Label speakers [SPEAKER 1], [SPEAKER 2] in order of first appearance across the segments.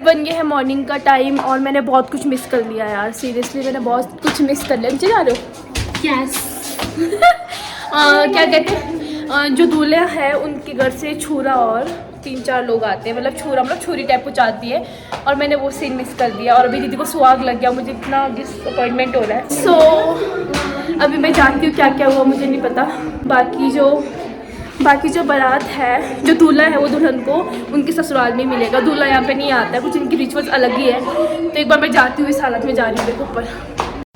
[SPEAKER 1] बन गए हैं मॉर्निंग का टाइम और मैंने बहुत कुछ मिस कर लिया यार, सीरियसली मैंने बहुत कुछ मिस कर लिया। जा रहे हो यस क्या कहते हैं, जो दूल्हा है उनके घर से छुरा और 3-4 लोग आते हैं, मतलब छुरा मतलब छुरी टाइप कुछ आती है, और मैंने वो सीन मिस कर दिया। और अभी दीदी को सुहाग लग गया, मुझे इतना डिसअपॉइंटमेंट हो रहा है। सो अभी मैं जानती हूँ क्या क्या हुआ, मुझे नहीं पता। बाकी जो बारात है, जो दूल्हा है वो दुल्हन को उनके ससुराल में मिलेगा, दूल्हा यहाँ पे नहीं आता है, कुछ इनकी रिचुअल्स अलग ही है। तो एक बार मैं जाती हूँ, इस हालत में जा रही हूँ देखो ऊपर।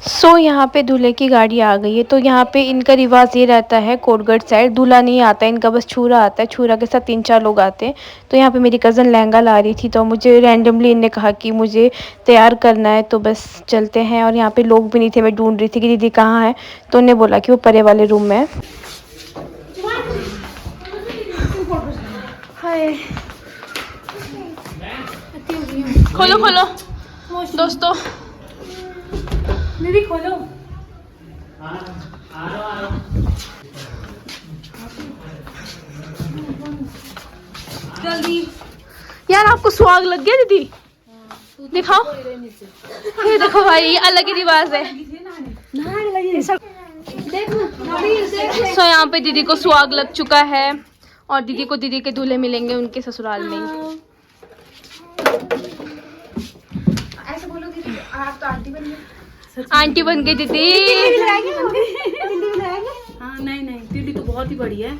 [SPEAKER 2] सो यहाँ पे दूल्हे की गाड़ी आ गई है। तो यहाँ पे इनका रिवाज ये रहता है, कोटगढ़ साइड दूल्हा नहीं आता है, इनका बस छुरा आता है, छुरा के साथ 3-4 लोग आते हैं। तो यहाँ पे मेरी कज़न लहंगा ला रही थी, तो मुझे रैंडमली इनने कहा कि मुझे तैयार करना है, तो बस चलते हैं। और यहाँ पे लोग भी नहीं थे, मैं ढूंढ रही थी कि दीदी कहाँ है, तो उन्हें बोला कि वो परे वाले रूम में है।
[SPEAKER 1] हाय, खोलो खोलो दोस्तों, दीदी खोलो। जल्दी यार, आपको सुहाग लग गया दीदी? दिखाओ, ये देखो भाई, ये अलग ही रिवाज है। सो यहाँ पे दीदी को सुहाग लग चुका है और दीदी को दीदी के दूल्हे मिलेंगे उनके ससुराल में ही। ऐसे बोलो दीदी, आप तो आंटी बन गई। आंटी बन गई दीदी।
[SPEAKER 3] हाँ नहीं दीदी तो बहुत ही बड़ी है।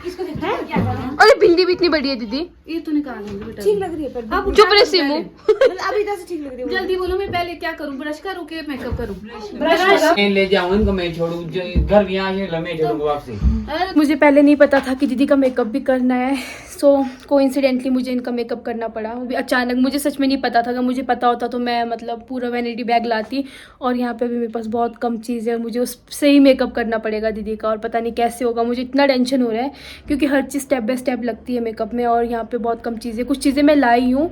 [SPEAKER 1] अरे भिंडी भी इतनी बड़ी है दीदी,
[SPEAKER 3] ये तो निकाल लेंगे बेटा।
[SPEAKER 4] ठीक लग रही है पर
[SPEAKER 3] आप
[SPEAKER 1] चुप रहे सिमू।
[SPEAKER 4] अब इधर से ठीक लग रही है।
[SPEAKER 3] जल्दी बोलो, मैं पहले क्या करूँ, ब्रश करूँ कि मेकअप करूँ?
[SPEAKER 4] ब्रश
[SPEAKER 5] ले जाऊँ इनको, मैं छोड़ू घर भी यहाँ मैं छोड़ूंगा आपसे।
[SPEAKER 1] मुझे पहले नहीं पता था कि दीदी का मेकअप भी करना है। सो कोइंसिडेंटली मुझे इनका मेकअप करना पड़ा, वो भी अचानक। मुझे सच में नहीं पता था, अगर मुझे पता होता तो मैं मतलब पूरा वैनिटी बैग लाती। और यहाँ पे भी मेरे पास बहुत कम चीज़ है, मुझे उससे ही मेकअप करना पड़ेगा दीदी का, और पता नहीं कैसे होगा। मुझे इतना टेंशन हो रहा है क्योंकि हर चीज़ स्टेप बाय स्टेप लगती है मेकअप में, और यहाँ पे बहुत कम चीज़ें, कुछ चीज़ें मैं लाई हूँ,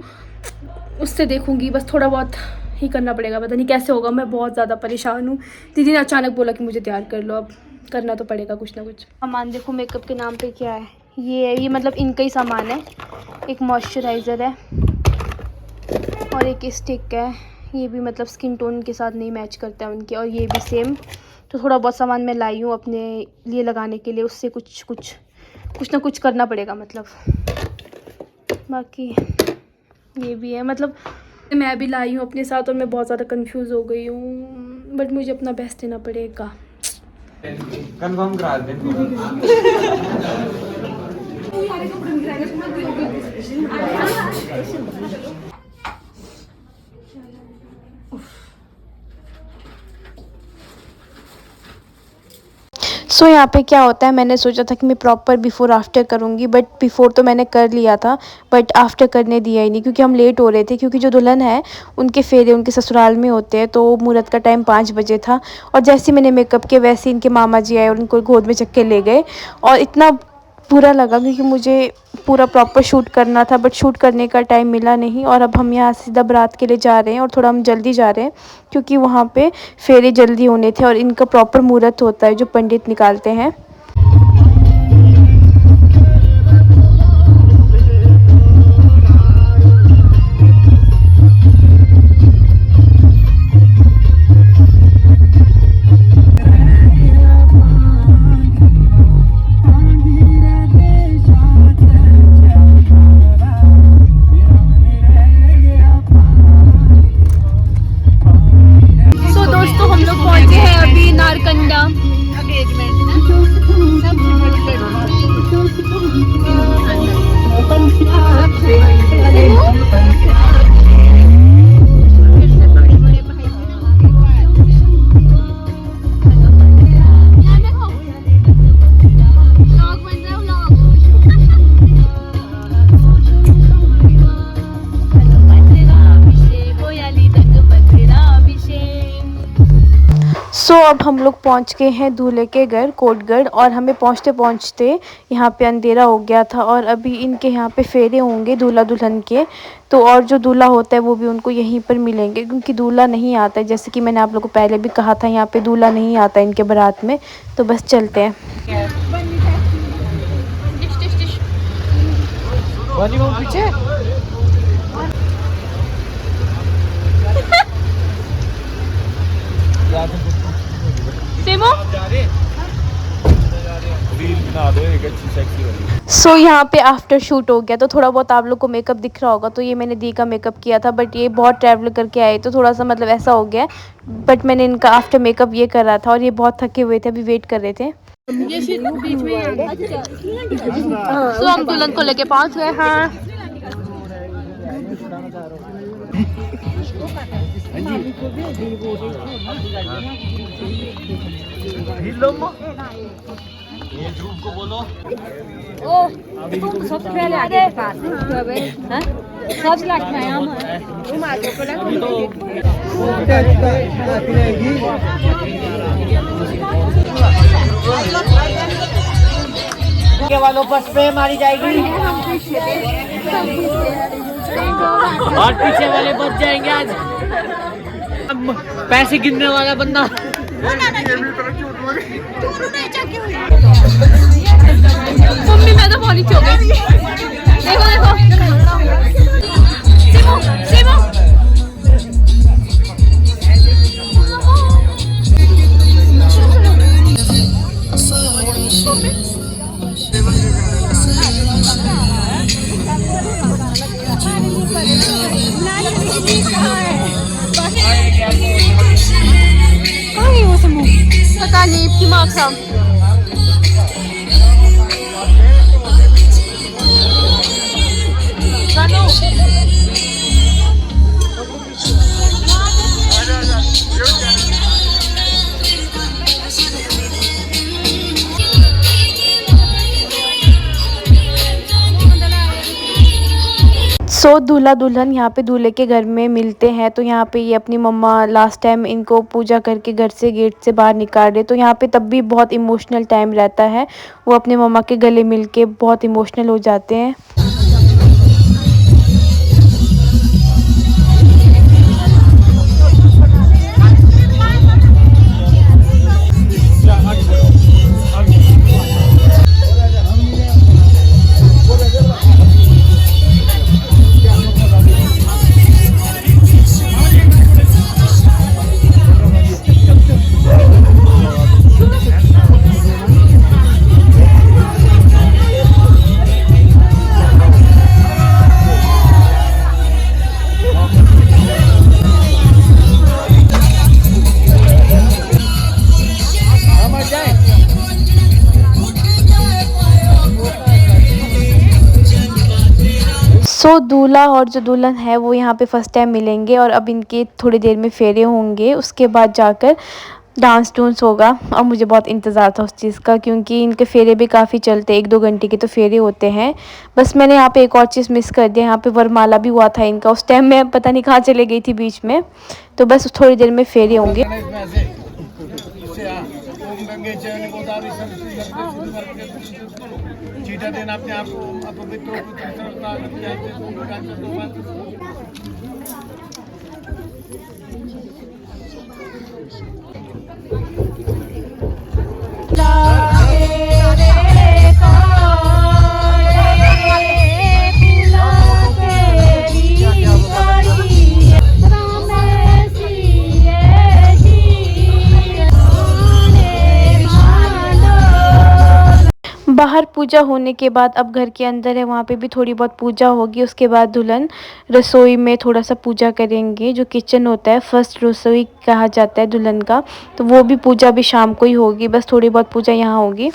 [SPEAKER 1] उससे देखूँगी, बस थोड़ा बहुत ही करना पड़ेगा, पता नहीं कैसे होगा। मैं बहुत ज़्यादा परेशान हूँ। दीदी ने अचानक बोला कि मुझे तैयार कर लो, अब करना तो पड़ेगा कुछ ना कुछ। सामान देखो मेकअप के नाम पे क्या है, ये मतलब इनका ही सामान है। एक मॉइस्चराइज़र है और एक स्टिक है, ये भी मतलब स्किन टोन के साथ नहीं मैच करता है उनके, और ये भी सेम। तो थोड़ा बहुत सामान मैं लाई हूँ अपने लिए लगाने के लिए, उससे कुछ ना कुछ करना पड़ेगा मतलब। बाकी ये भी है, मतलब मैं भी लाई हूँ अपने साथ, और मैं बहुत ज़्यादा कंफ्यूज हो गई हूँ, बट मुझे अपना बेस्ट देना पड़ेगा।
[SPEAKER 5] कंफर्म करा दे।
[SPEAKER 2] सो यहाँ पे क्या होता है, मैंने सोचा था कि मैं प्रॉपर बिफ़ोर आफ्टर करूँगी, बट बिफ़ोर तो मैंने कर लिया था, बट आफ्टर करने दिया ही नहीं क्योंकि हम लेट हो रहे थे। क्योंकि जो दुल्हन है उनके फेरे उनके ससुराल में होते हैं, तो मुहूर्त का टाइम 5 बजे था। और जैसे ही मैंने मेकअप किया वैसे इनके मामा जी आए और उनको गोद में चक्के ले गए, और इतना बुरा लगा क्योंकि मुझे पूरा प्रॉपर शूट करना था, बट शूट करने का टाइम मिला नहीं। और अब हम यहाँ सीधा बारात के लिए जा रहे हैं, और थोड़ा हम जल्दी जा रहे हैं क्योंकि वहाँ पे फेरे जल्दी होने थे, और इनका प्रॉपर मुहूर्त होता है जो पंडित निकालते हैं। सो अब हम लोग पहुंच गए हैं दूल्हे के घर कोटगढ़, और हमें पहुंचते पहुंचते यहाँ पे अंधेरा हो गया था। और अभी इनके यहाँ पे फेरे होंगे दूल्हा दुल्हन के, तो और जो दूल्हा होता है वो भी उनको यहीं पर मिलेंगे क्योंकि दूल्हा नहीं आता है। जैसे कि मैंने आप लोगों को पहले भी कहा था, यहाँ पे दूल्हा नहीं आता है इनके बारात में। तो बस चलते हैं।
[SPEAKER 5] वाली वो पीछे
[SPEAKER 2] सो यहाँ पे आफ्टर शूट हो गया, तो थोड़ा बहुत आप लोग को मेकअप दिख रहा होगा। तो ये मैंने दी का मेकअप किया था, बट ये बहुत ट्रैवल करके आए तो थोड़ा सा मतलब ऐसा हो गया, बट मैंने इनका आफ्टर मेकअप ये करा था और ये बहुत थके हुए थे, अभी वेट कर रहे थे।
[SPEAKER 1] तो हम दुल्हन को लेके पहुंच गए। हाँ
[SPEAKER 4] सबसे पहले आगे पास सब लगता है हम
[SPEAKER 5] के वालों पर स्प्रे मारी जाएगी और पीछे वाले बच जाएंगे। आज पैसे गिनने वाला बंदा
[SPEAKER 1] मम्मी मैं तो बहुत नीचे हो गई। देखो देखो सिमो सिमो पता नहीं इसकी मार्क्स हम
[SPEAKER 2] सो दूल्हा दुल्हन यहाँ पे दूल्हे के घर में मिलते हैं। तो यहाँ पे ये अपनी मम्मा लास्ट टाइम इनको पूजा करके घर से गेट से बाहर निकाल रहे, तो यहाँ पे तब भी बहुत इमोशनल टाइम रहता है। वो अपने मम्मा के गले मिल के बहुत इमोशनल हो जाते हैं। सो दूल्हा और जो दुल्हन है वो यहाँ पे फर्स्ट टाइम मिलेंगे और अब इनके थोड़ी देर में फेरे होंगे, उसके बाद जाकर डांस टूंस होगा। और मुझे बहुत इंतज़ार था उस चीज़ का, क्योंकि इनके फेरे भी काफ़ी चलते, 1-2 घंटे के तो फेरे होते हैं। बस मैंने यहाँ पे एक और चीज़ मिस कर दिया, यहाँ पे वरमाला भी हुआ था इनका, उस टाइम मैं पता नहीं कहाँ चले गई थी बीच में। तो बस थोड़ी देर में फेरे होंगे।
[SPEAKER 6] चीटा देना अपने आप को अपवित्र
[SPEAKER 2] बाहर पूजा होने के बाद अब घर के अंदर है, वहाँ पे भी थोड़ी बहुत पूजा होगी। उसके बाद दुल्हन रसोई में थोड़ा सा पूजा करेंगे, जो किचन होता है फर्स्ट रसोई कहा जाता है दुल्हन का, तो वो भी पूजा भी शाम को ही होगी। बस थोड़ी बहुत पूजा यहाँ होगी।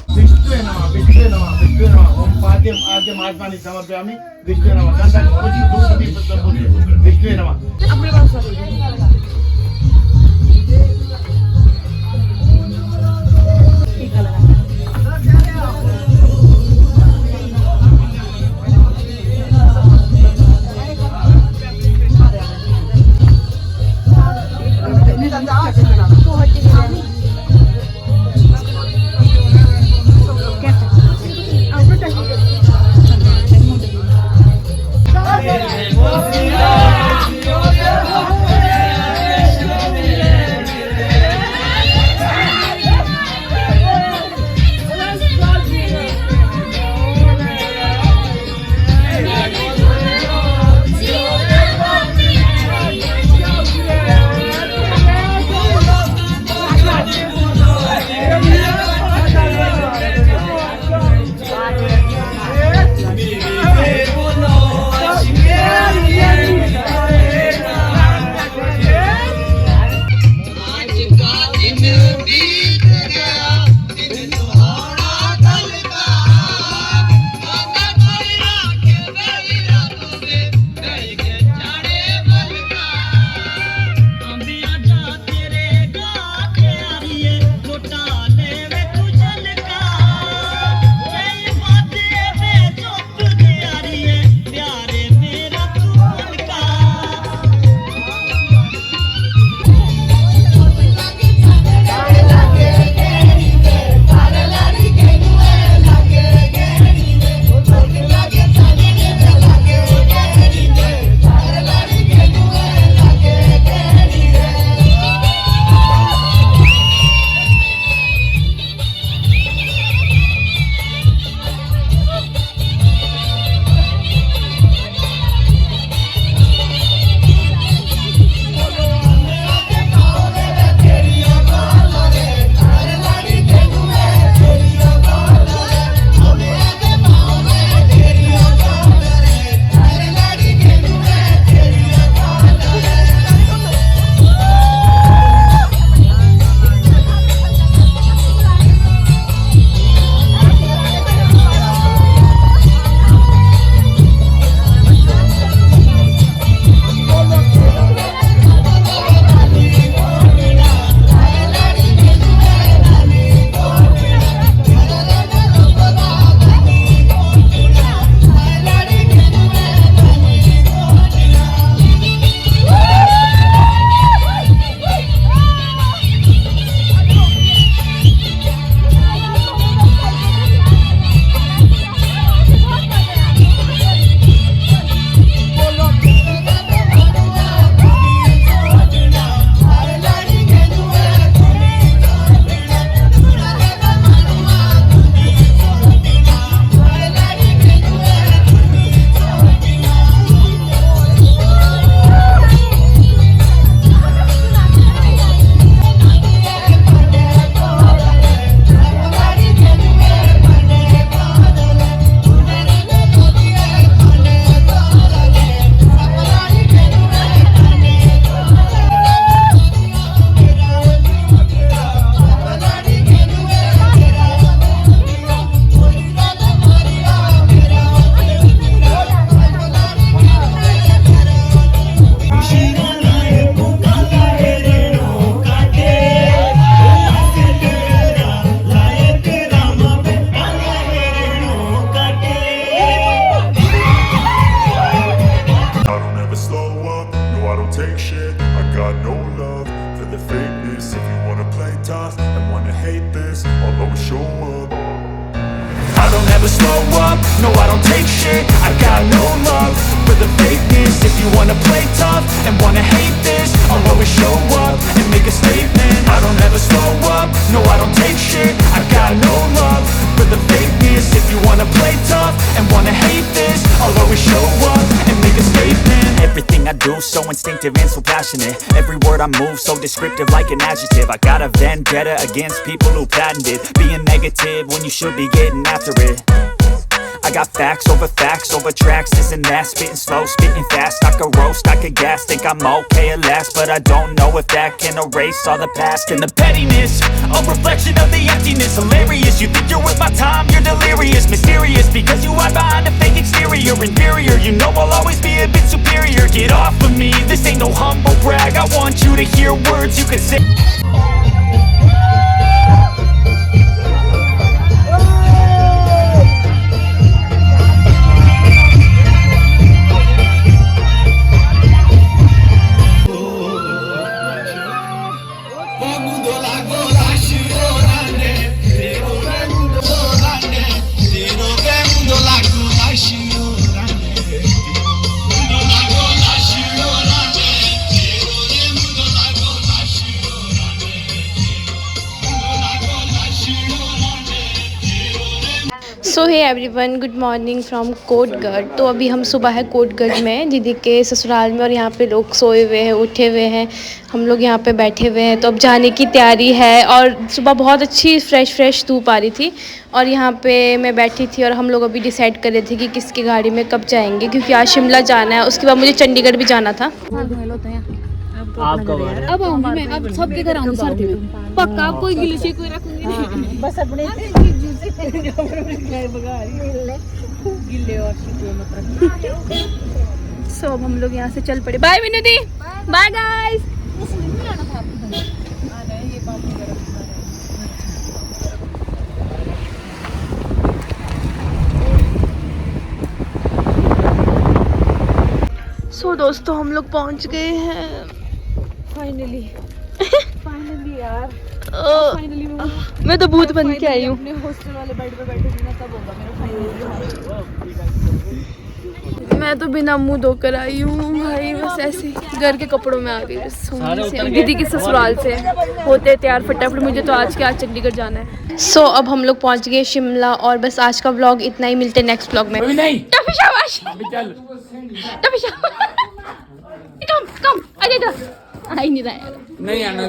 [SPEAKER 7] never slow up, no I don't take shit. I got no love for the fakeness. If you wanna play tough and wanna hate this, I'll always show up and make a statement. I don't ever slow up, no I don't take shit. I got no love for the fakeness. If you wanna play tough and wanna hate this, I'll always show up and make a statement. Everything I do so instinctive and so passionate. Every word I move so descriptive like an adjective. I got a vendetta against people who patented being negative when you should be getting after it. I got facts over tracks, this and that. Spitting slow, spitting fast. I could roast, I could gas. Think I'm okay at last, but I don't know if that can erase all the past. And the pettiness, a reflection of the emptiness. Hilarious, you think you're worth my time, you're delirious. Mysterious, because you hide behind a fake exterior. Inferior, you know I'll always be a bit superior. Get off of me, this ain't no humble brag. I want you to hear words you can say.
[SPEAKER 2] So hey everyone, good morning from Kotgarh. तो अभी हम सुबह है कोटगढ़ में दीदी के ससुराल में, और यहाँ पे लोग सोए हुए हैं, उठे हुए हैं, हम लोग यहाँ पे बैठे हुए हैं। तो अब जाने की तैयारी है, और सुबह बहुत अच्छी फ्रेश धूप आ रही थी, और यहाँ पे मैं बैठी थी, और हम लोग अभी डिसाइड कर रहे थे कि किसकी गाड़ी में कब जाएंगे, क्योंकि आज शिमला जाना है, उसके बाद मुझे चंडीगढ़ भी जाना था।
[SPEAKER 3] अब आऊंगी मैं, अब सबके घर आऊंगी सर्दी में पक्का। अब कोई गिले शिकवे रखूंगी नहीं, बस अपने गिले और शिकवे मत रखना।
[SPEAKER 1] सो अब हम लोग यहाँ से चल पड़े। बाय विनोदी, बाय गाइस। सो दोस्तों, हम लोग पहुँच गए हैं फाइनली।
[SPEAKER 3] यार
[SPEAKER 1] फाइनली मैं तो भूत बन के आई हूँ।
[SPEAKER 3] अपने हॉस्टल वाले बेड पे बैठे थे ना, तब होगा मेरा
[SPEAKER 1] मैं तो बिना मुंह धोकर आई हूँ भाई, बस ऐसे घर के कपड़ों में आ गई बस। दीदी की ससुराल से होते तैयार फटाफट, मुझे तो आज के आज चंडीगढ़ जाना है।
[SPEAKER 2] सो अब हम लोग पहुँच गए शिमला, और बस आज का व्लॉग इतना ही। मिलते हैं नेक्स्ट व्लॉग में।
[SPEAKER 5] नहीं
[SPEAKER 1] टफी शाबाश, टफी शाबाश। कम कम आ नहीं रहा है।
[SPEAKER 5] नहीं आना।